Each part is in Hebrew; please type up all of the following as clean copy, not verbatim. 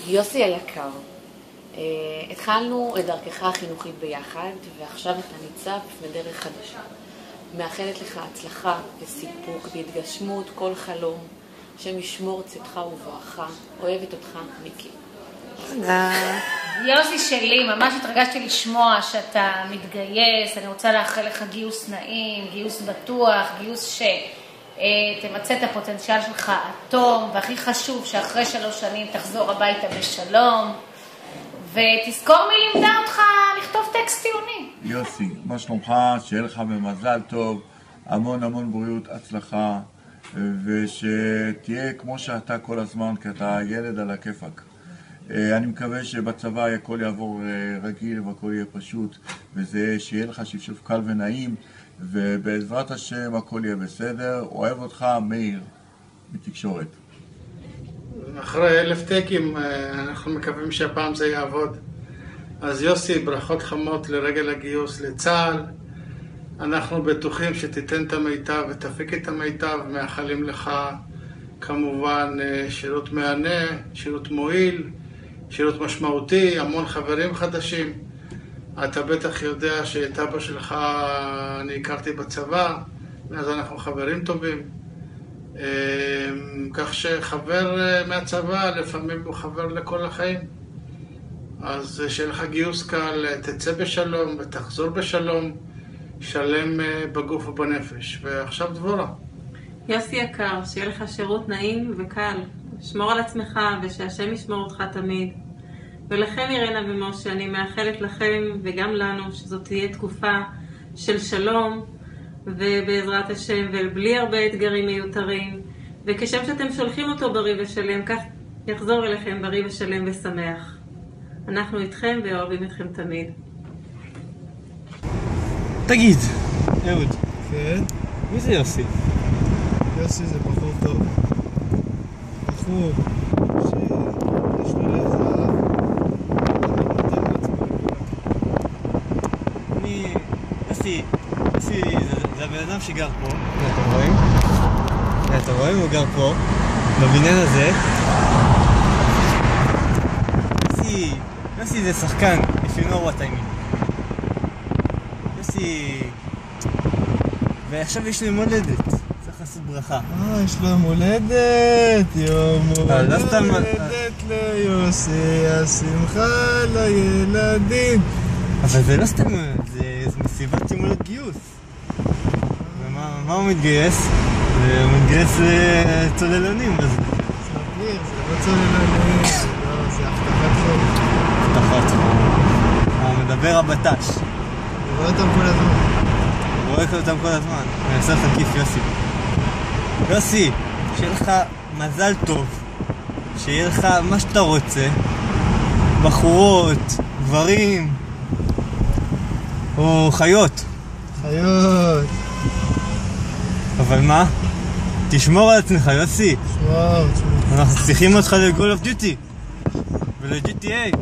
יוסי היקר, התחלנו את דרכך החינוכית ביחד, ועכשיו אתה ניצב בפני דרך חדשה. מאחלת לך הצלחה וסיפוק והתגשמות כל חלום, שמשמור צאתך וברכה. אוהבת אותך, מיקי. יוסי שלי, ממש התרגשתי לשמוע שאתה מתגייס. אני רוצה לאחל לך גיוס נעים, גיוס בטוח, גיוס שתמצא את הפוטנציאל שלך אטום, והכי חשוב שאחרי 3 שנים תחזור הביתה בשלום, ותזכור מי לימדה אותך לכתוב טקסט ציוני. יוסי, מה שלומך? שיהיה לך במזל טוב, המון המון בריאות, הצלחה, ושתהיה כמו שאתה כל הזמן, כי אתה ילד על הכיפק. אני מקווה שבצבא הכל יעבור רגיל והכל יהיה פשוט, וזה שיהיה לך שפשוף קל ונעים, ובעזרת השם הכל יהיה בסדר. אוהב אותך, מאיר, מתקשורת. אחרי 1000 טקים אנחנו מקווים שהפעם זה יעבוד. אז יוסי, ברכות חמות לרגל הגיוס לצה"ל. אנחנו בטוחים שתיתן את המיטב ותפיק את המיטב. מאחלים לך כמובן שירות מהנה, שירות מועיל, שירות משמעותי, המון חברים חדשים. אתה בטח יודע שאת אבא שלך אני הכרתי בצבא, אז אנחנו חברים טובים. כך שחבר מהצבא לפעמים הוא חבר לכל החיים. אז שיהיה לך גיוס קל, תצא בשלום ותחזור בשלום, שלם בגוף ובנפש. ועכשיו דבורה. יוסי יקר, שיהיה לך שירות נעים וקל. שמור על עצמך ושהשם ישמור אותך תמיד. ולכם אירנה ומשה, אני מאחלת לכם וגם לנו שזאת תהיה תקופה של שלום ובעזרת השם ובלי הרבה אתגרים מיותרים, וכשם שאתם שולחים אותו בריא ושלם, כך יחזור אליכם בריא ושלם ושמח. אנחנו איתכם ואוהבים אתכם תמיד. תגיד, אהוד. כן? מי זה יוסי? יוסי זה בחור טוב. בחור שיש לו לב זהב. יוסי זה הבן אדם שגר פה. אתם רואים? אתם רואים? הוא גר פה, בבניין הזה. יוסי זה שחקן, if you know what I mean. יוסי... ועכשיו יש לו יום הולדת, צריך לעשות ברכה. יש לו יום הולדת, יום הולדת ליוסי, השמחה לילדים. אבל זה לא סתם, זה מסיבת יום הולדת גיוס. ומה הוא מתגייס? הוא מתגייס לצוללונים. זה לא צוללונים, זה הבטחת חוק. הבטחת חוק. הוא מדבר הבטש. הוא רואה אותם כל הזמן. הוא רואה אותם כל הזמן. אני אעשה לך כיף, יוסי. יוסי, שיהיה לך מזל טוב. שיהיה לך מה שאתה רוצה. בחורות, גברים. או חיות. חיות. אבל מה? תשמור על עצמך, יוסי. תשמור. אנחנו צריכים אותך לגול אוף דיוטי. ול-GTA.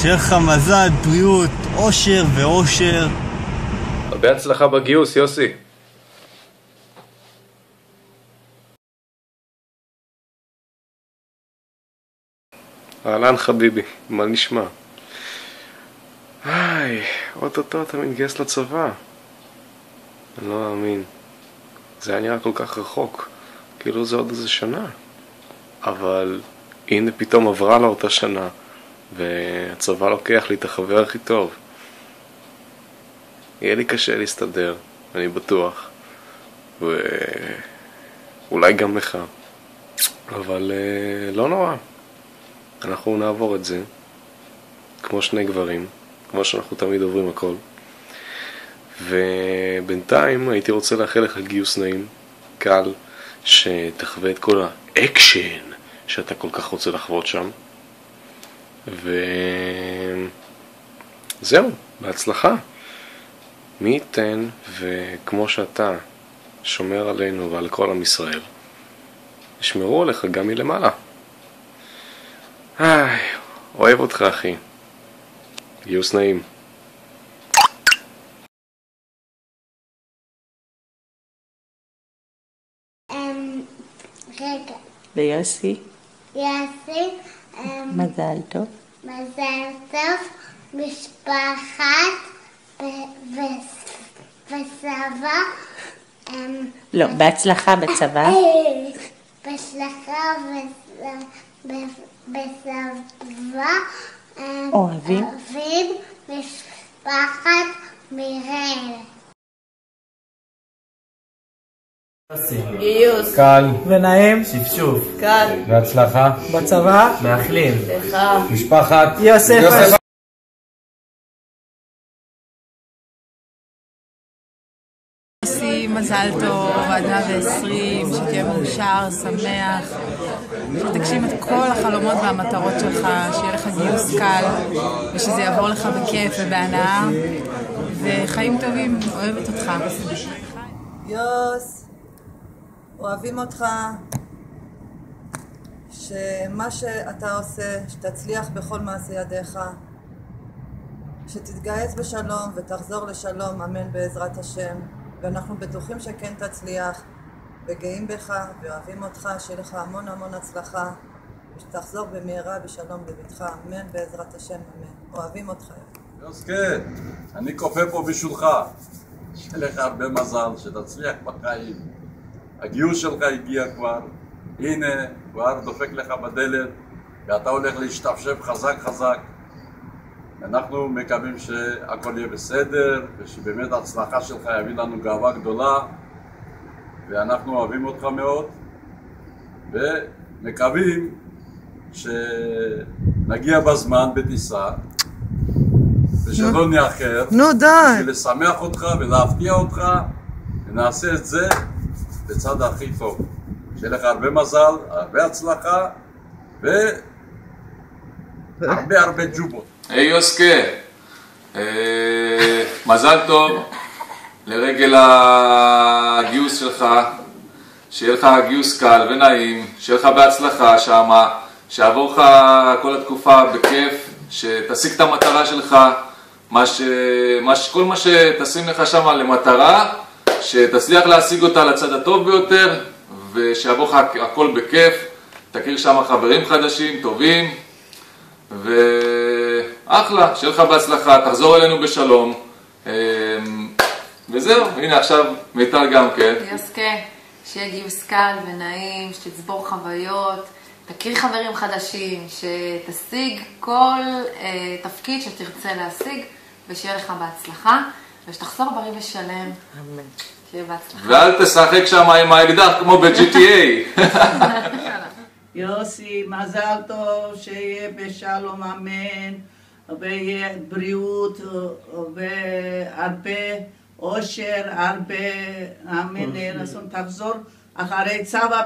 שיהיה לך מזל, בריאות, אושר ואושר. הרבה הצלחה בגיוס, יוסי. אהלן חביבי, מה נשמע? אוטוטו אתה מתגייס לצבא. אני לא מאמין. זה היה נראה כל כך רחוק, כאילו זה עוד איזה שנה. אבל הנה פתאום עברה לה אותה שנה, והצבא לוקח לי את החבר הכי טוב. יהיה לי קשה להסתדר, אני בטוח. ואולי גם לך. אבל לא נורא. אנחנו נעבור את זה, כמו שני גברים, כמו שאנחנו תמיד עוברים הכל. ובינתיים הייתי רוצה לאחל לך גיוס נעים, קל, שתחווה את כל האקשן שאתה כל כך רוצה לחוות שם. וזהו, בהצלחה. מי ייתן, וכמו שאתה שומר עלינו ועל כל עם ישראל, ישמרו עליך גם מלמעלה. אוהב אותך אחי. גיוס נעים. ליוסי, יוסי. מזל טוב. מזל טוב. משפחת וצבא. לא, בהצלחה בצבא. בהצלחה בצבא. אוהבים. משפחת מיראל. גיוס. קל. ונעים. שפשוף. קל. בהצלחה. בצבא. מאחלים. לך. משפחת יוסף. יוסי, מזל טוב, עד 120, שתהיה מאושר, שמח, שתגשים את כל החלומות והמטרות שלך, שיהיה לך גיוס קל, ושזה יעבור לך בכיף ובהנאה, וחיים טובים, אוהבת אותך. יוס, אוהבים אותך, שמה שאתה עושה, שתצליח בכל מעשה ידיך, שתתגייס בשלום ותחזור לשלום, אמן בעזרת השם. ואנחנו בטוחים שכן תצליח, וגאים בך ואוהבים אותך, שיהיה לך המון המון הצלחה, ושתחזור במהרה בשלום לביתך, אמן בעזרת השם, אמן. אוהבים אותך. יוסקה, אני כופה פה בשבילך, שיהיה לך הרבה מזל, שתצליח בחיים. הגיוס שלך הגיע כבר, הנה, כבר דופק לך בדלת, ואתה הולך להשתפשף חזק חזק. אנחנו מקווים שהכל יהיה בסדר, ושבאמת ההצלחה שלך יביא לנו גאווה גדולה, ואנחנו אוהבים אותך מאוד, ומקווים שנגיע בזמן בטיסה, ושלא נאחר, בשביל לשמח אותך ולהפתיע אותך, ונעשה את זה בצד הכי טוב. שיהיה לך הרבה מזל, הרבה הצלחה, והרבה ג'ובות. היי יוסקה, מזל טוב לרגל הגיוס שלך, שיהיה לך גיוס קל ונעים, שיהיה לך בהצלחה שמה, שיעבור לך כל התקופה בכיף, שתשיג את המטרה שלך, כל מה שתשים לך שמה למטרה, שתצליח להשיג אותה לצד הטוב ביותר, ושיעבור לך הכל בכיף, תכיר שמה חברים חדשים, טובים, ואחלה, שיהיה לך בהצלחה, תחזור אלינו בשלום, וזהו, הנה עכשיו מיטל גם כן. יוסקה, שיהיה גיוס קל ונעים, שתצבור חוויות, תכיר חברים חדשים, שתשיג כל תפקיד שתרצה להשיג, ושיהיה לך בהצלחה, ושתחזור בריא ושלם. אמן. שיהיה בהצלחה. ואל תשחק שם עם האקדח כמו ב-GTA. יוסי, מזל טוב, שיהיה בשלום, אמן, ויהיה בריאות, והרבה אושר, הרבה, אמן, רצון תחזור אחרי צבא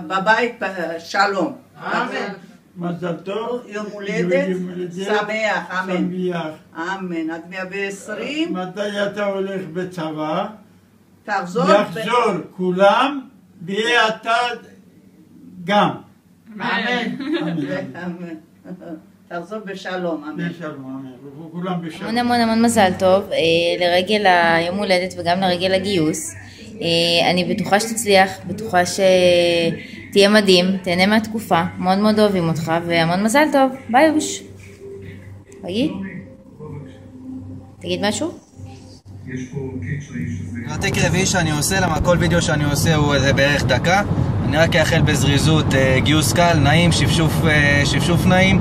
בבית בשלום. אמן. מזל טוב. יום הולדת שמח, אמן. אמן, עד 120. מתי אתה הולך בצבא? תחזור. יחזור כולם, ואתה גם. אמן. תחזור בשלום, אמן. בשלום, אמן. כולם בשלום. המון המון המון מזל טוב לרגל היום הולדת וגם לרגל הגיוס. אני בטוחה שתצליח, בטוחה שתהיה מדהים, תהנה מהתקופה, מאוד מאוד אוהבים אותך, והמון מזל טוב. ביי יוש. תגיד משהו? העתק רביעי שאני עושה, למה כל וידאו שאני עושה הוא בערך דקה. אני רק אאחל בזריזות גיוס קל, נעים, שפשוף נעים,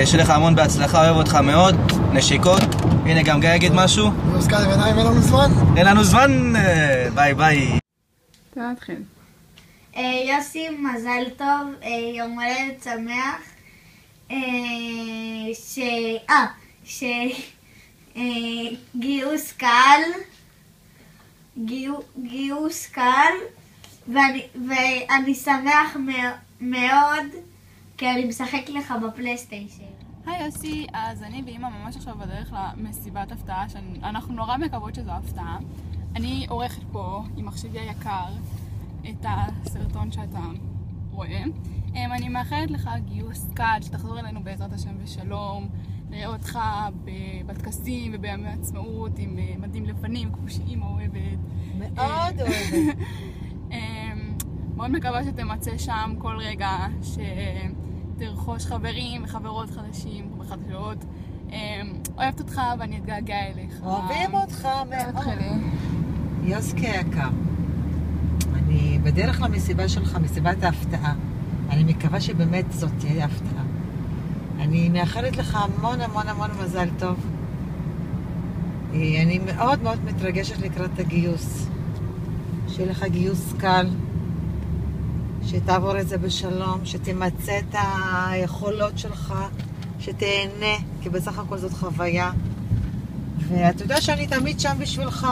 שיהיה לך המון בהצלחה, אוהב אותך מאוד, נשיקות. הנה גם גיא יגיד משהו. גיוס קל ונעים, אין לנו זמן? אין לנו זמן, ביי ביי. תתחיל. יוסי, מזל טוב, יום הולדת שמח, גיוס קל, ואני שמח מאוד כי אני משחק לך בפלייסטיישן. היי יוסי, אז אני ואמא ממש עכשיו בדרך למסיבת הפתעה, שאנחנו נורא מקוות שזו הפתעה. אני עורכת פה עם מחשבי היקר את הסרטון שאתה רואה. אני מאחלת לך גיוס קל, שתחזור אלינו בעזרת השם בשלום, נראה אותך בטקסים ובימי עצמאות עם מדים לבנים כמו שאמא אוהבת. מאוד אוהבת. מאוד מקווה שתמצא שם כל רגע, שתרכוש חברים וחברות חדשים וחדשות. אוהבת אותך ואני אתגעגע אליך. אוהבים אותך מאוד. יוסקי היקר, אני בדרך למסיבה שלך, מסיבת ההפתעה. אני מקווה שבאמת זאת תהיה הפתעה. אני מאחלת לך המון המון המון מזל טוב. אני מאוד מאוד מתרגשת לקראת הגיוס. שיהיה לך גיוס קל, שתעבור את זה בשלום, שתמצא את היכולות שלך, שתהנה, כי בסך הכל זאת חוויה. ואתה יודע שאני תמיד שם בשבילך.